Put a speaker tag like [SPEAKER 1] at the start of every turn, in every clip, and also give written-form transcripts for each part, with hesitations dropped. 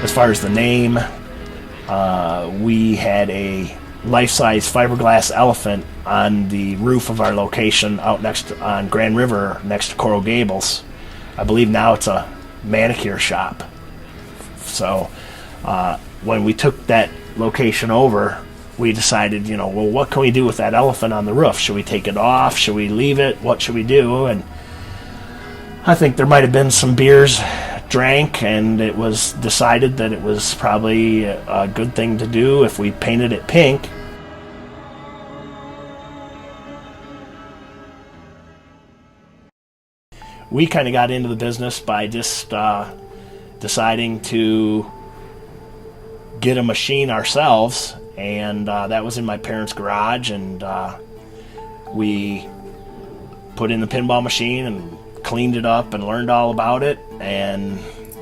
[SPEAKER 1] as far as the name, we had a life-size fiberglass elephant on the roof of our location out on Grand River next to Coral Gables. I believe now it's a manicure shop. So when we took that location over, we decided, well, what can we do with that elephant on the roof? Should we take it off? Should we leave it? What should we do? And I think there might have been some beers drank, and it was decided that it was probably a good thing to do if we painted it pink. We kind of got into the business by just deciding to get a machine ourselves, and that was in my parents' garage, and we put in the pinball machine and cleaned it up and learned all about it. And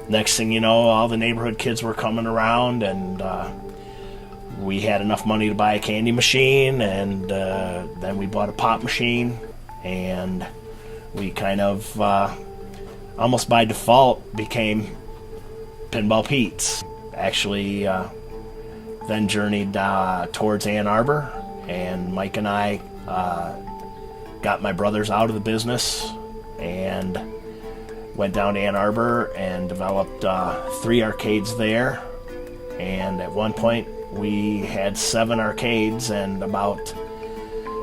[SPEAKER 1] next thing you know, all the neighborhood kids were coming around, and we had enough money to buy a candy machine, and then we bought a pop machine, and we kind of almost by default became Pinball Pete's. Actually then journeyed towards Ann Arbor, and Mike and I got my brothers out of the business and went down to Ann Arbor and developed 3 arcades there. And at one point we had 7 arcades and about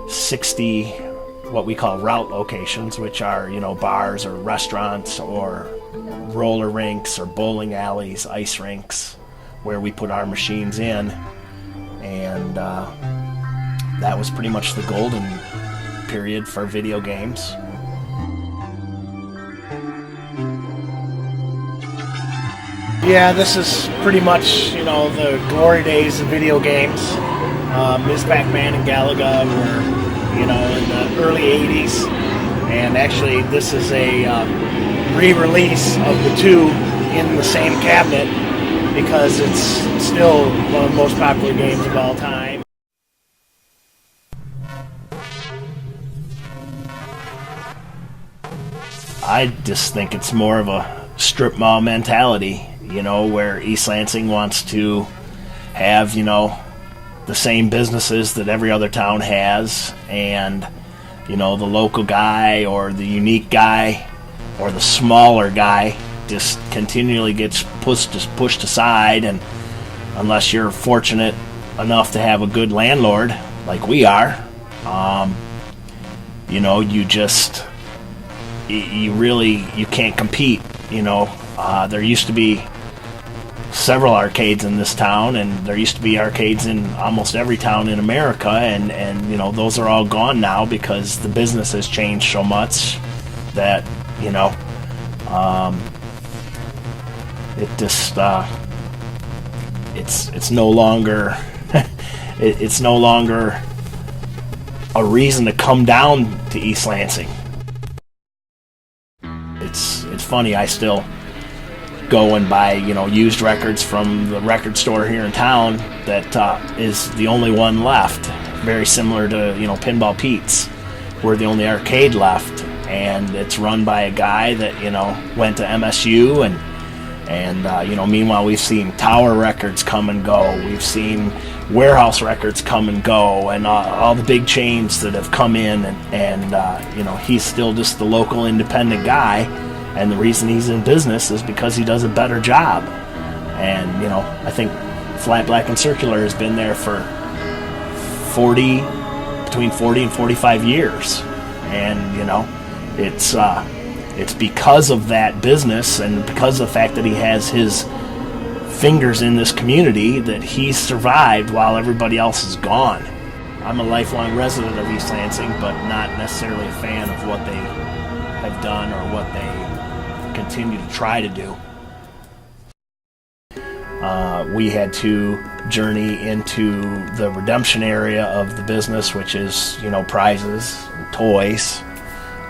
[SPEAKER 1] 60 what we call route locations, which are bars or restaurants or roller rinks or bowling alleys, ice rinks, where we put our machines in. And that was pretty much the golden period for video games. Yeah, this is pretty much, the glory days of video games. Ms. Pac-Man and Galaga were, in the early 80s. And actually, this is a re-release of the 2 in the same cabinet because it's still one of the most popular games of all time. I just think it's more of a strip mall mentality, where East Lansing wants to have, the same businesses that every other town has, and, the local guy or the unique guy or the smaller guy just continually gets pushed aside. And unless you're fortunate enough to have a good landlord like we are, you can't compete. There used to be several arcades in this town, and there used to be arcades in almost every town in America, and those are all gone now because the business has changed so much that it just it's no longer it's no longer a reason to come down to East Lansing. It's funny, I still go and buy used records from the record store here in town that is the only one left, very similar to Pinball Pete's. We're the only arcade left, and it's run by a guy that went to MSU, and meanwhile we've seen Tower Records come and go, we've seen Warehouse Records come and go, and all the big chains that have come in, and he's still just the local independent guy. And the reason he's in business is because he does a better job. And, I think Flat Black and Circular has been there for between 40 and 45 years. And, it's because of that business and because of the fact that he has his fingers in this community that he's survived while everybody else is gone. I'm a lifelong resident of East Lansing, but not necessarily a fan of what they have done or what they continue to try to do. We had to journey into the redemption area of the business, which is prizes, and toys,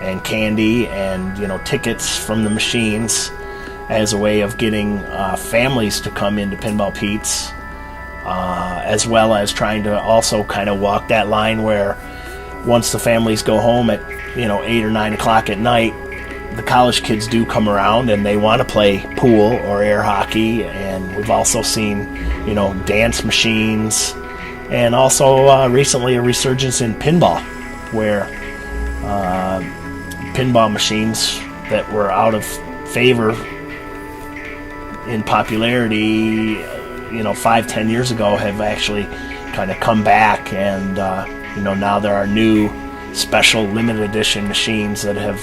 [SPEAKER 1] and candy, and tickets from the machines, as a way of getting families to come into Pinball Pete's, as well as trying to also kind of walk that line where once the families go home at 8 or 9 o'clock at night, the college kids do come around and they want to play pool or air hockey, and we've also seen, dance machines, and also recently a resurgence in pinball, where pinball machines that were out of favor in popularity, 5-10 years ago, have actually kind of come back, and now there are new special limited edition machines that have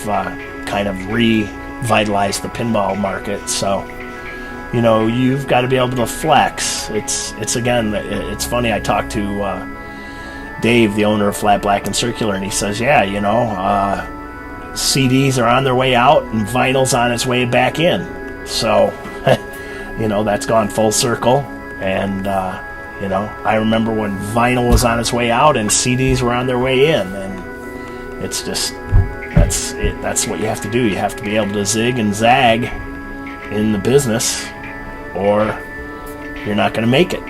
[SPEAKER 1] kind of revitalized the pinball market. So you've got to be able to flex. It's again, it's funny, I talked to Dave, the owner of Flat Black and Circular, and he says, CDs are on their way out and vinyl's on its way back in. So that's gone full circle. And I remember when vinyl was on its way out and CDs were on their way in, and it's just, that's it. That's what you have to do. You have to be able to zig and zag in the business, or you're not going to make it.